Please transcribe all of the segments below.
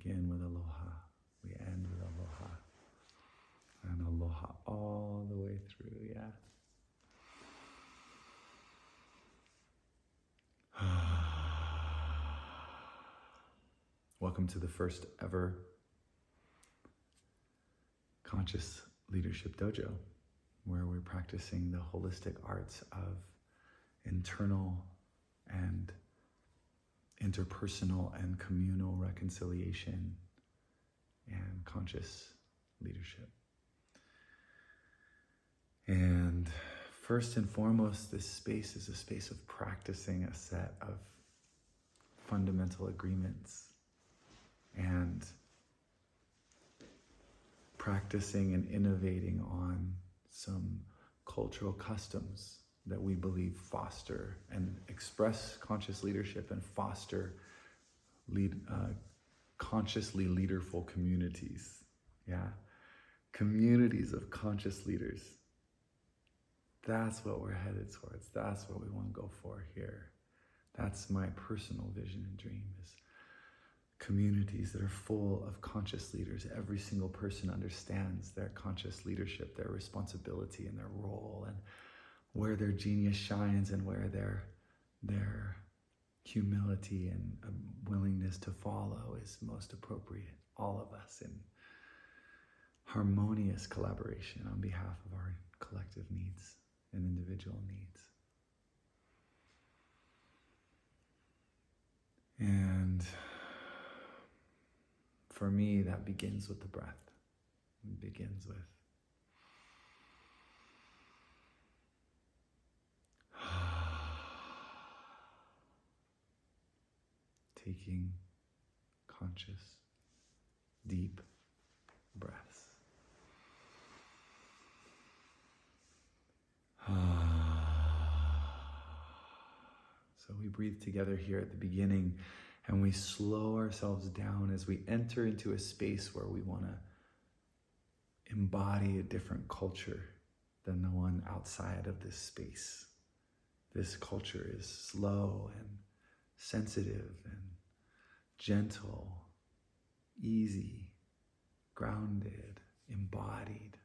begin with aloha. We end with aloha. And aloha all the way through, yeah. Welcome to the first ever Conscious Leadership Dojo, where we're practicing the holistic arts of internal and interpersonal and communal reconciliation and conscious leadership. And first and foremost, this space is a space of practicing a set of fundamental agreements and practicing and innovating on some cultural customs that we believe foster and express conscious leadership and foster consciously leaderful communities. Yeah, communities of conscious leaders. That's what we're headed towards. That's what we want to go for here. That's my personal vision and dream, is communities that are full of conscious leaders. Every single person understands their conscious leadership, their responsibility and their role, and where their genius shines and where their humility and willingness to follow is most appropriate. All of us in harmonious collaboration on behalf of our collective needs and individual needs. And for me, that begins with the breath. It begins with taking conscious, deep breaths. So we breathe together here at the beginning, and we slow ourselves down as we enter into a space where we want to embody a different culture than the one outside of this space. This culture is slow and sensitive and gentle, easy, grounded, embodied.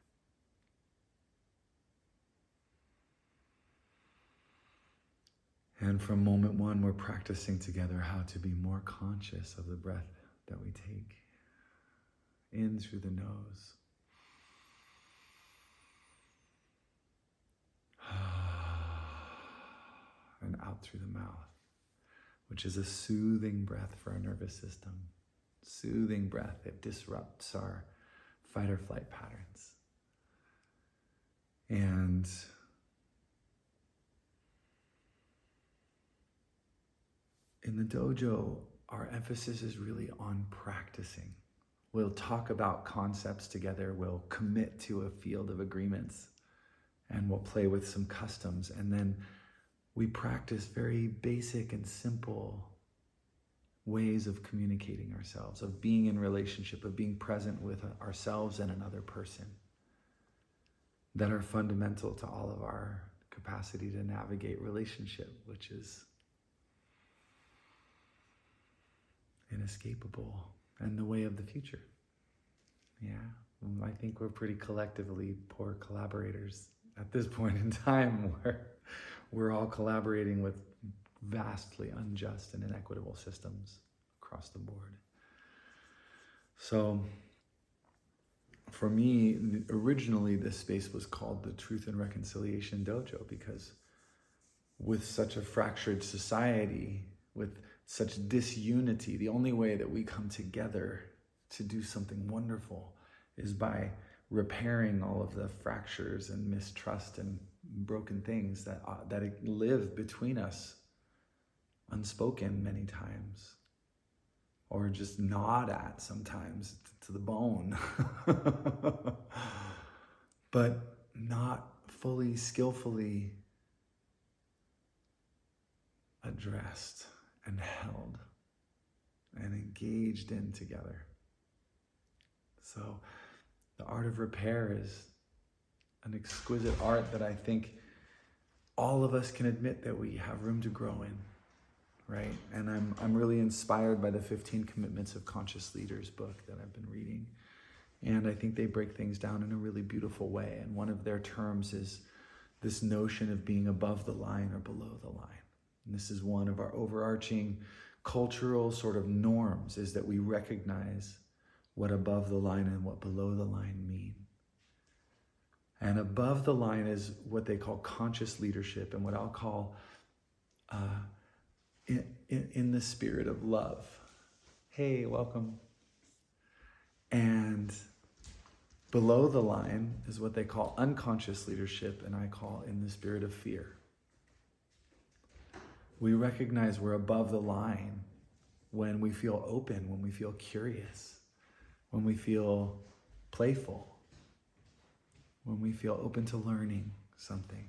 And from moment one, we're practicing together how to be more conscious of the breath that we take in through the nose. And out through the mouth, which is a soothing breath for our nervous system. Soothing breath that disrupts our fight or flight patterns. And in the dojo, our emphasis is really on practicing. We'll talk about concepts together, we'll commit to a field of agreements, and we'll play with some customs, and then we practice very basic and simple ways of communicating ourselves, of being in relationship, of being present with ourselves and another person, that are fundamental to all of our capacity to navigate relationship, which is inescapable and the way of the future. Yeah, I think we're pretty collectively poor collaborators at this point in time, where we're all collaborating with vastly unjust and inequitable systems across the board. So for me, originally this space was called the Truth and Reconciliation Dojo, because with such a fractured society, with such disunity, the only way that we come together to do something wonderful is by repairing all of the fractures and mistrust and broken things that live between us, unspoken many times, or just gnawed at sometimes to the bone, but not fully, skillfully addressed and held and engaged in together. So the art of repair is an exquisite art that I think all of us can admit that we have room to grow in. right? And I'm really inspired by the 15 Commitments of Conscious Leaders book that I've been reading. And I think they break things down in a really beautiful way. And one of their terms is this notion of being above the line or below the line. And this is one of our overarching cultural sort of norms, is that we recognize what above the line and what below the line mean. And above the line is what they call conscious leadership, and what I'll call in the spirit of love. Hey, welcome. And below the line is what they call unconscious leadership, and I call in the spirit of fear. We recognize we're above the line when we feel open, when we feel curious, when we feel playful, when we feel open to learning something,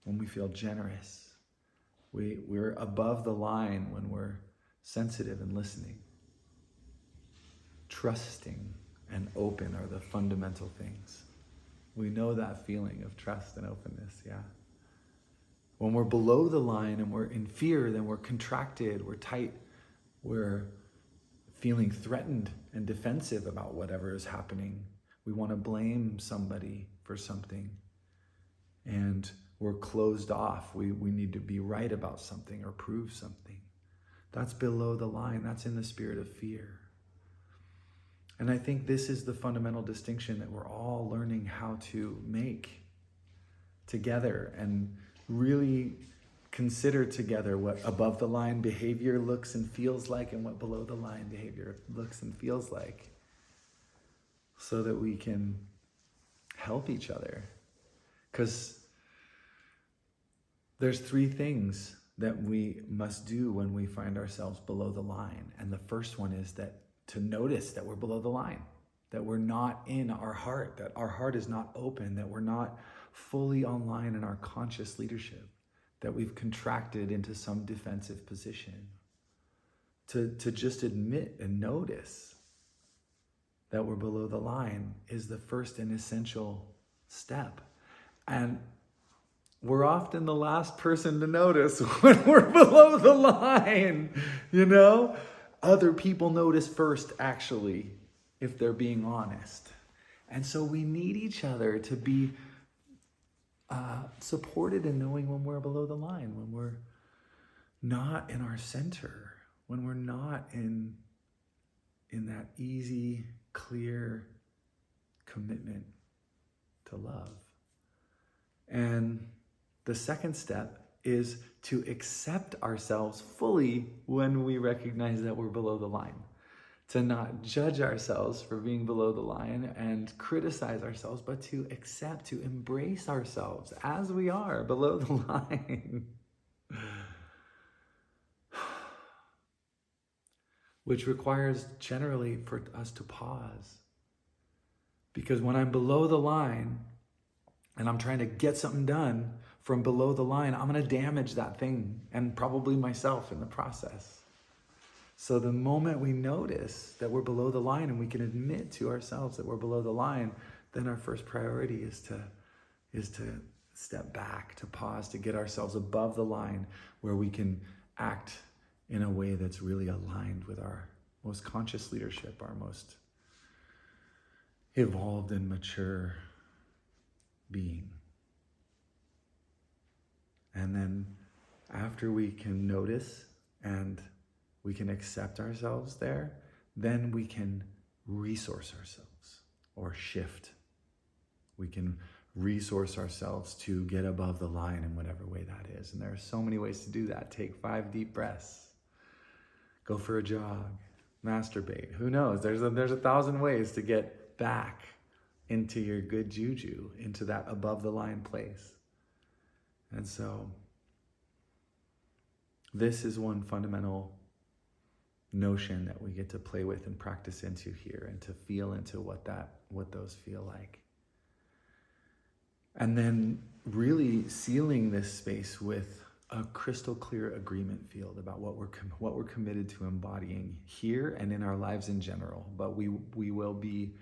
when we feel generous. We're above the line when we're sensitive and listening. Trusting and open are the fundamental things. We know that feeling of trust and openness, yeah. When we're below the line and we're in fear, then we're contracted, we're tight, we're feeling threatened and defensive about whatever is happening. We want to blame somebody for something. And we're closed off. We need to be right about something or prove something. That's below the line. That's in the spirit of fear. And I think this is the fundamental distinction that we're all learning how to make together and really consider together what above the line behavior looks and feels like and what below the line behavior looks and feels like, so that we can help each other. Because there's three things that we must do when we find ourselves below the line. And the first one is that to notice that we're below the line, that we're not in our heart, that our heart is not open, that we're not fully online in our conscious leadership, that we've contracted into some defensive position. To just admit and notice that we're below the line is the first and essential step. And we're often the last person to notice when we're below the line, you know? Other people notice first, actually, if they're being honest. And so we need each other to be supported in knowing when we're below the line, when we're not in our center, when we're not in that easy, clear commitment to love. And the second step is to accept ourselves fully when we recognize that we're below the line. To not judge ourselves for being below the line and criticize ourselves, but to accept, to embrace ourselves as we are below the line. Which requires generally for us to pause. Because when I'm below the line and I'm trying to get something done from below the line, I'm going to damage that thing and probably myself in the process. So the moment we notice that we're below the line and we can admit to ourselves that we're below the line, then our first priority is to step back, to pause, to get ourselves above the line where we can act in a way that's really aligned with our most conscious leadership, our most evolved and mature being. And then after we can notice and we can accept ourselves there, then we can resource ourselves or shift. We can resource ourselves to get above the line in whatever way that is. And there are so many ways to do that. Take 5 deep breaths. Go for a jog. Masturbate. Who knows? There's 1,000 ways to get back into your good juju, into that above the line place. And so this is one fundamental notion that we get to play with and practice into here, and to feel into what those feel like. And then really sealing this space with a crystal clear agreement field about what we're committed to embodying here and in our lives in general. But we will be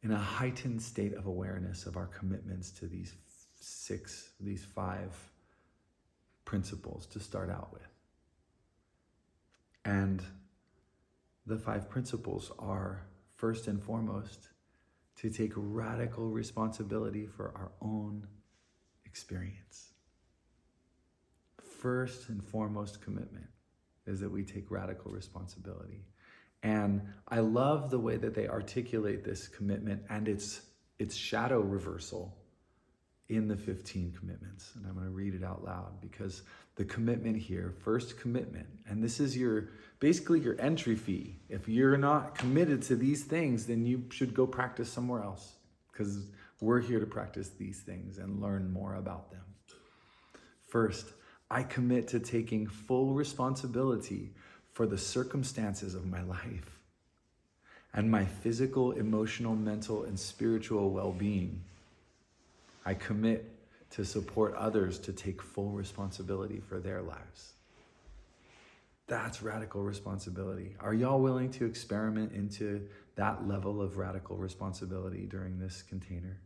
in a heightened state of awareness of our commitments to these 5 principles to start out with. And the 5 principles are, first and foremost, to take radical responsibility for our own experience. First and foremost commitment is that we take radical responsibility. And I love the way that they articulate this commitment and its shadow reversal in the 15 commitments. And I'm going to read it out loud, because the commitment here, first commitment, and this is basically your entry fee. If you're not committed to these things, then you should go practice somewhere else, because we're here to practice these things and learn more about them. First, I commit to taking full responsibility for the circumstances of my life and my physical, emotional, mental, and spiritual well-being. I commit to support others to take full responsibility for their lives. That's radical responsibility. Are y'all willing to experiment into that level of radical responsibility during this container?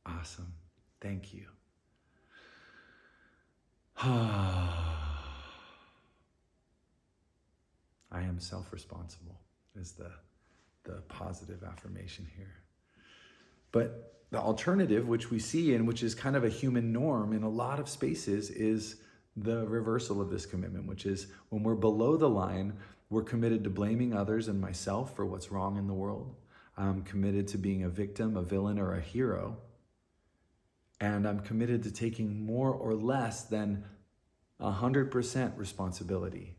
Awesome. Thank you. I am self-responsible is the positive affirmation here. But the alternative, which we see and which is kind of a human norm in a lot of spaces, is the reversal of this commitment, which is when we're below the line, we're committed to blaming others and myself for what's wrong in the world. I'm committed to being a victim, a villain, or a hero. And I'm committed to taking more or less than 100% responsibility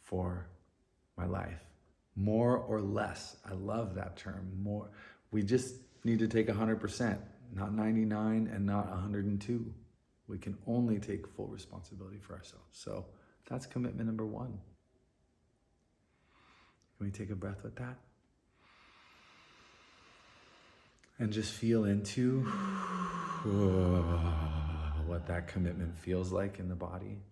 for my life. More or less. I love that term. More. We just need to take 100%, not 99 and not 102. We can only take full responsibility for ourselves. So that's commitment number 1. Can we take a breath with that? And just feel into what that commitment feels like in the body.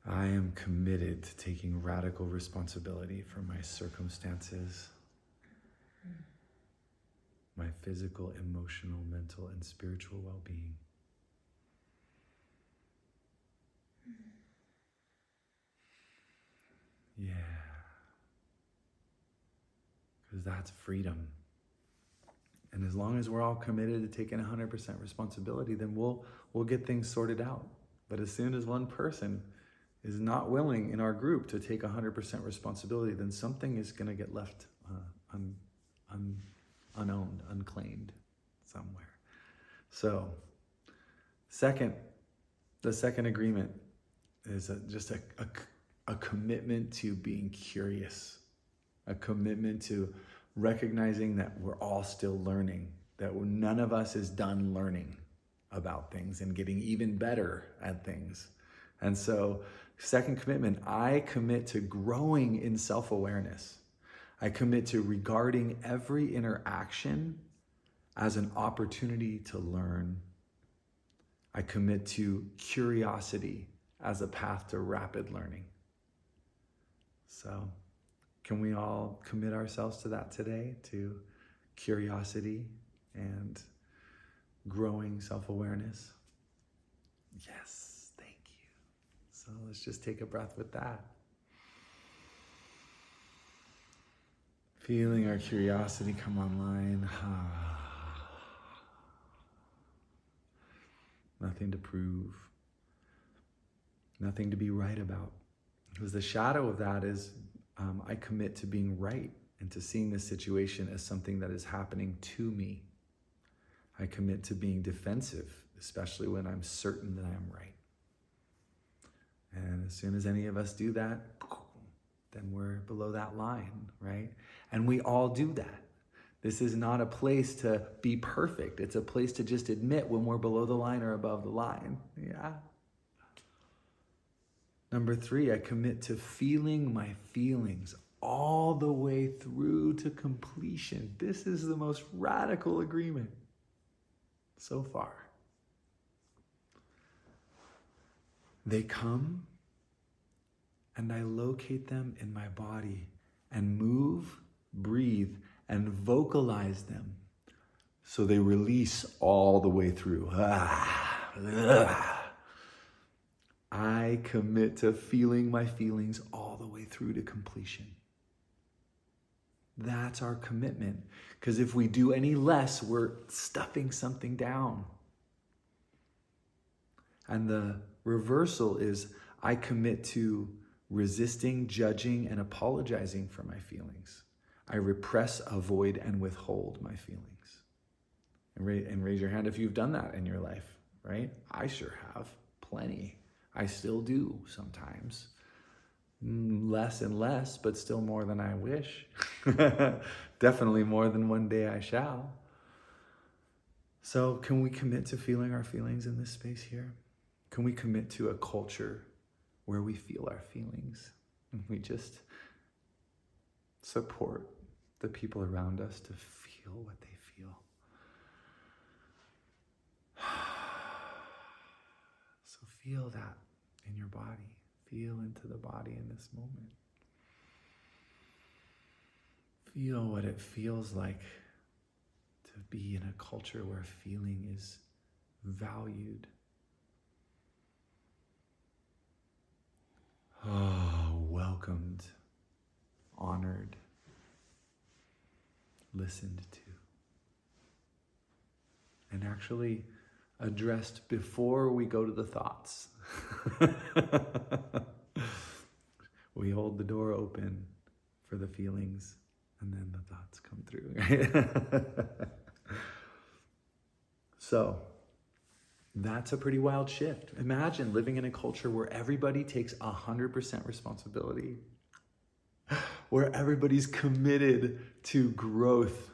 I am committed to taking radical responsibility for my circumstances, my physical, emotional, mental, and spiritual well-being. Yeah. Because that's freedom. And as long as we're all committed to taking 100% responsibility, then we'll get things sorted out. But as soon as one person is not willing in our group to take 100% responsibility, then something is going to get left unowned, unclaimed somewhere. So, the second agreement is just a commitment to being curious, a commitment to recognizing that we're all still learning, that none of us is done learning about things and getting even better at things. And so, second commitment, I commit to growing in self-awareness. I commit to regarding every interaction as an opportunity to learn. I commit to curiosity as a path to rapid learning. So, can we all commit ourselves to that today, to curiosity and growing self-awareness? Yes, thank you. So let's just take a breath with that. Feeling our curiosity come online. Nothing to prove. Nothing to be right about. Because the shadow of that is I commit to being right and to seeing this situation as something that is happening to me. I commit to being defensive, especially when I'm certain that I'm right. And as soon as any of us do that, then we're below that line, right? And we all do that. This is not a place to be perfect. It's a place to just admit when we're below the line or above the line. Yeah. Number 3, I commit to feeling my feelings all the way through to completion. This is the most radical agreement so far. They come and I locate them in my body and move, breathe, and vocalize them so they release all the way through. I commit to feeling my feelings all the way through to completion. That's our commitment. Because if we do any less, we're stuffing something down. And the reversal is I commit to resisting, judging, and apologizing for my feelings. I repress, avoid, and withhold my feelings. And raise your hand if you've done that in your life, right? I sure have. Plenty. I still do sometimes. Less and less, but still more than I wish. Definitely more than one day I shall. So can we commit to feeling our feelings in this space here? Can we commit to a culture where we feel our feelings and we just support the people around us to feel what they feel? So feel that in your body. Feel into the body in this moment. Feel what it feels like to be in a culture where feeling is valued. Welcomed, honored, listened to, and actually addressed before we go to the thoughts. We hold the door open for the feelings, and then the thoughts come through, right? So, that's a pretty wild shift. Imagine living in a culture where everybody takes 100% responsibility, where everybody's committed to growth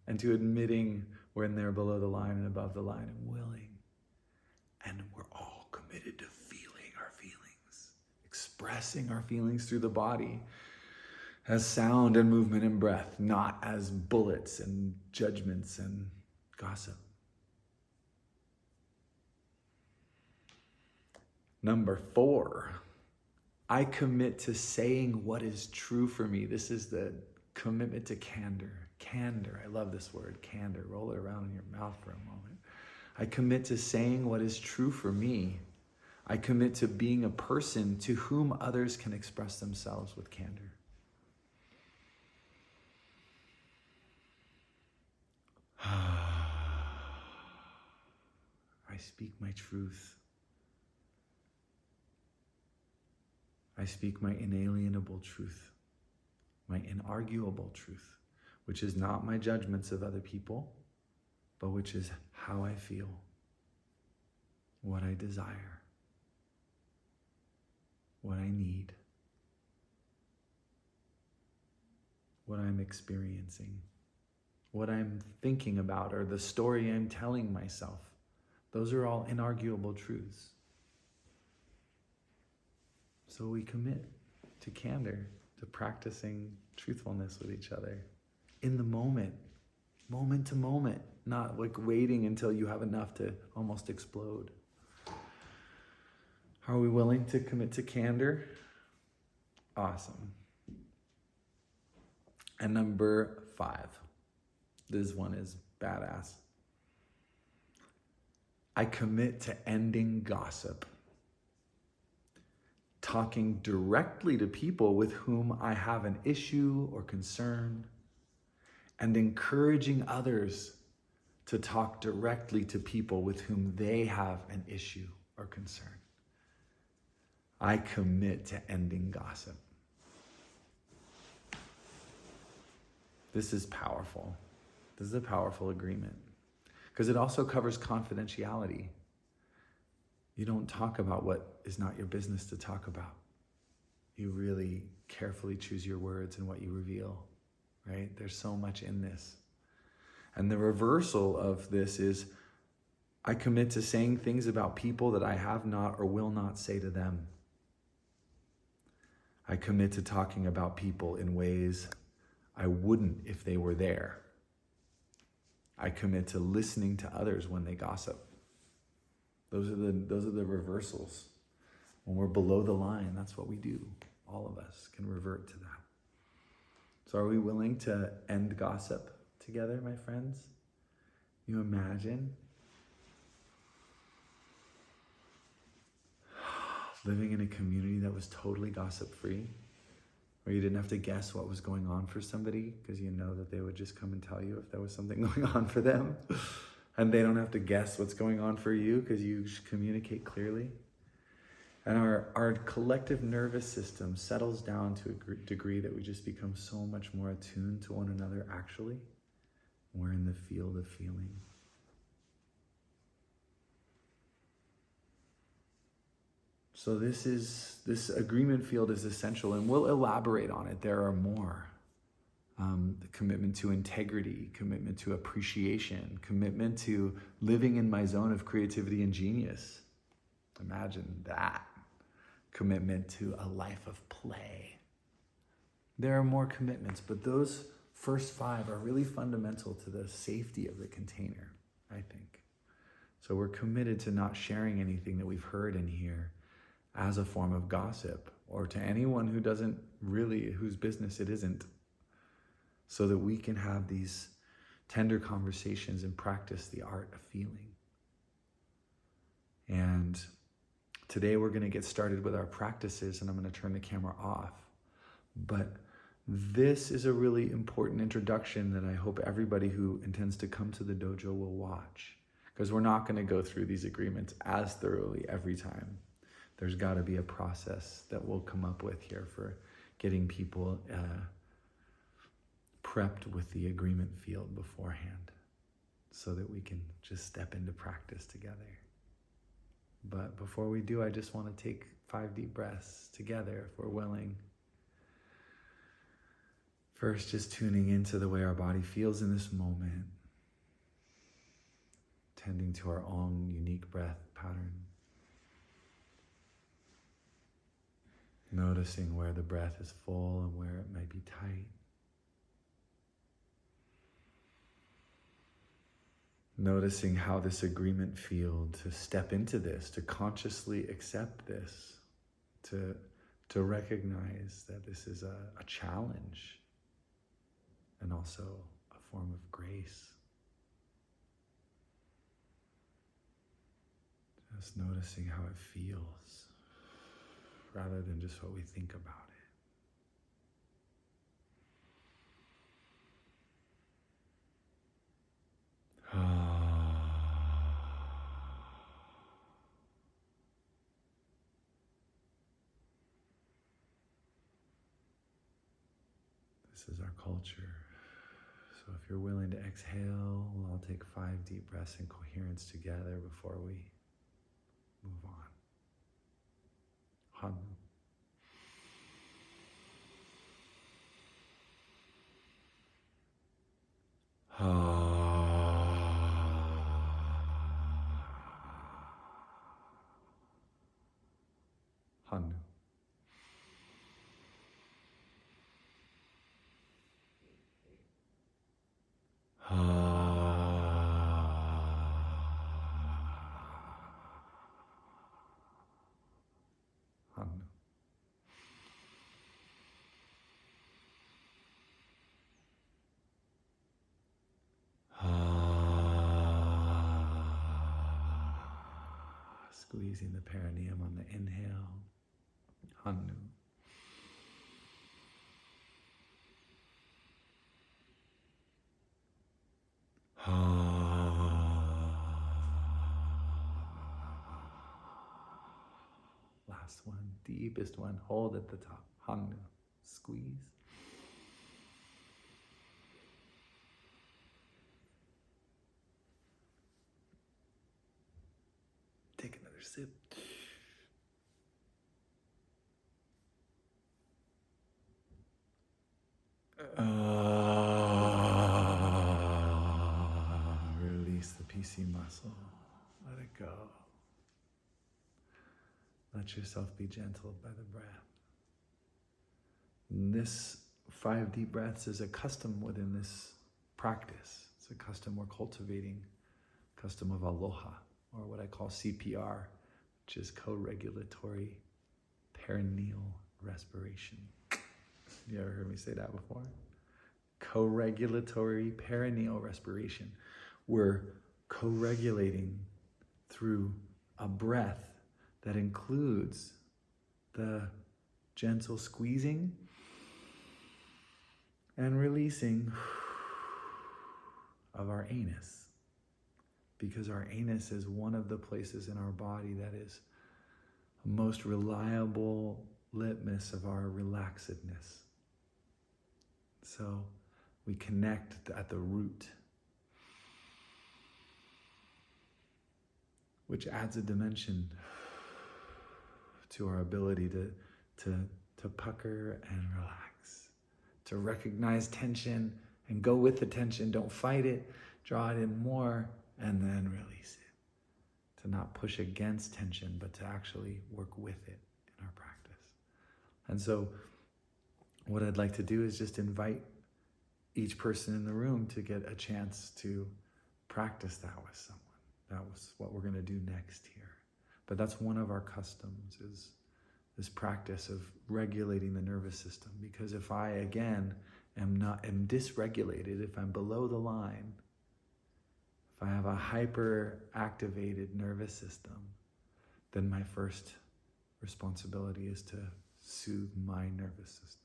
and to admitting when they're below the line and above the line and willing. And we're all committed to feeling our feelings, expressing our feelings through the body as sound and movement and breath, not as bullets and judgments and gossip. Number 4, I commit to saying what is true for me. This is the commitment to candor. Candor, I love this word, candor. Roll it around in your mouth for a moment. I commit to saying what is true for me. I commit to being a person to whom others can express themselves with candor. I speak my truth. I speak my inalienable truth, my inarguable truth, which is not my judgments of other people, but which is how I feel, what I desire, what I need, what I'm experiencing, what I'm thinking about, or the story I'm telling myself. Those are all inarguable truths. So we commit to candor, to practicing truthfulness with each other in the moment to moment, not like waiting until you have enough to almost explode. Are we willing to commit to candor? Awesome. And number 5, this one is badass. I commit to ending gossip. Talking directly to people with whom I have an issue or concern, and encouraging others to talk directly to people with whom they have an issue or concern. I commit to ending gossip. This is powerful. This is a powerful agreement because it also covers confidentiality. You don't talk about what is not your business to talk about. You really carefully choose your words and what you reveal, right? There's so much in this. And the reversal of this is, I commit to saying things about people that I have not or will not say to them. I commit to talking about people in ways I wouldn't if they were there. I commit to listening to others when they gossip. Those are the reversals. When we're below the line, that's what we do. All of us can revert to that. So are we willing to end gossip together, my friends? You imagine living in a community that was totally gossip-free, where you didn't have to guess what was going on for somebody because you know that they would just come and tell you if there was something going on for them. And they don't have to guess what's going on for you because you communicate clearly. And our collective nervous system settles down to a degree that we just become so much more attuned to one another actually. We're in the field of feeling. So this agreement field is essential, and we'll elaborate on it. There are more. The commitment to integrity, commitment to appreciation, commitment to living in my zone of creativity and genius. Imagine that. Commitment to a life of play. There are more commitments, but those first 5 are really fundamental to the safety of the container, I think. So we're committed to not sharing anything that we've heard in here as a form of gossip, or to anyone who doesn't really, whose business it isn't, so that we can have these tender conversations and practice the art of feeling. And today we're going to get started with our practices, and I'm going to turn the camera off. But this is a really important introduction that I hope everybody who intends to come to the dojo will watch, because we're not going to go through these agreements as thoroughly every time. There's got to be a process that we'll come up with here for getting people prepped with the agreement field beforehand so that we can just step into practice together. But before we do, I just want to take 5 deep breaths together if we're willing. First, just tuning into the way our body feels in this moment, tending to our own unique breath pattern. Noticing where the breath is full and where it might be tight. Noticing how this agreement field, to step into this, to consciously accept this, to recognize that this is a challenge and also a form of grace. Just noticing how it feels, rather than just what we think about it. This is our culture. So if you're willing to exhale, we'll all take 5 deep breaths in coherence together before we move on. Hanu. Hanu. Hanu. Squeezing the perineum on the inhale. Hanu. Last one, deepest one, hold at the top. Hanu. Squeeze. Take another sip. Release the PC muscle. Let it go. Let yourself be gentled by the breath. And this 5 deep breaths is a custom within this practice. It's a custom we're cultivating, custom of aloha, or what I call CPR, which is co-regulatory perineal respiration. You ever heard me say that before? Co-regulatory perineal respiration. We're co-regulating through a breath that includes the gentle squeezing and releasing of our anus. Because our anus is one of the places in our body that is the most reliable litmus of our relaxedness. So we connect at the root, which adds a dimension to our ability to pucker and relax, to recognize tension and go with the tension. Don't fight it, draw it in more, and then release it. To not push against tension, but to actually work with it in our practice. And so what I'd like to do is just invite each person in the room to get a chance to practice that with someone. That was what we're going to do next here. But that's one of our customs, is this practice of regulating the nervous system. Because if I, again, am dysregulated, if I'm below the line, if I have a hyper-activated nervous system, then my first responsibility is to soothe my nervous system.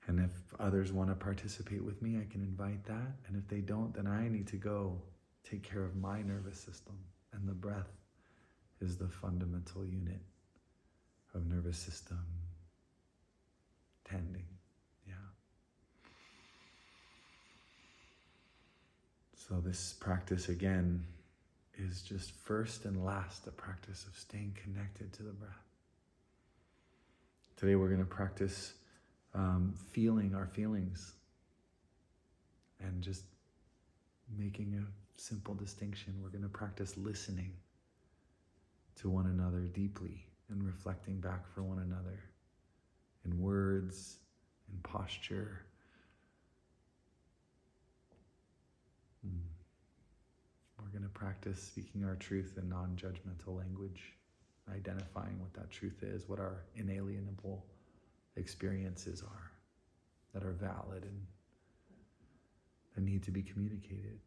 And if others want to participate with me, I can invite that. And if they don't, then I need to go take care of my nervous system. And the breath is the fundamental unit of nervous system tending. Yeah. So this practice, again, is just first and last a practice of staying connected to the breath. Today we're going to practice feeling our feelings and just making a simple distinction. We're going to practice listening to one another deeply and reflecting back for one another in words, in posture. We're going to practice speaking our truth in non-judgmental language, identifying what that truth is, what our inalienable experiences are that are valid and that need to be communicated.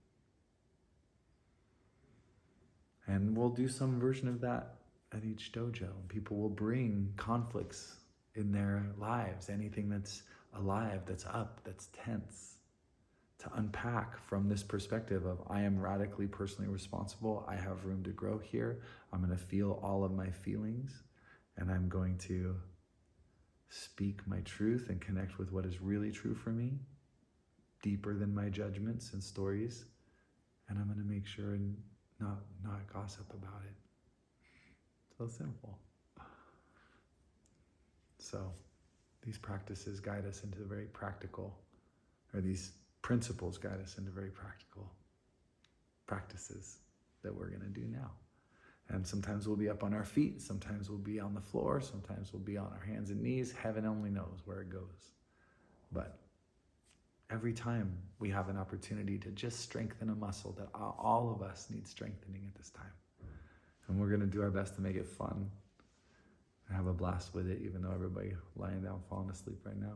And we'll do some version of that at each dojo. People will bring conflicts in their lives, anything that's alive, that's up, that's tense, to unpack from this perspective of I am radically personally responsible. I have room to grow here. I'm going to feel all of my feelings, and I'm going to speak my truth and connect with what is really true for me, deeper than my judgments and stories. And I'm going to make sure and not gossip about it. So simple. So these practices guide us into very practical, or these principles guide us into very practical practices that we're going to do now. And sometimes we'll be up on our feet, sometimes we'll be on the floor, sometimes we'll be on our hands and knees. Heaven only knows where it goes. But every time we have an opportunity to just strengthen a muscle that all of us need strengthening at this time. And we're going to do our best to make it fun and have a blast with it, even though everybody lying down falling asleep right now.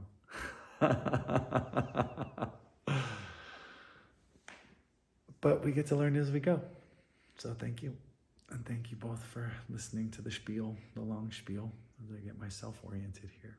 But we get to learn as we go. So thank you. And thank you both for listening to the spiel, the long spiel, as I get myself oriented here.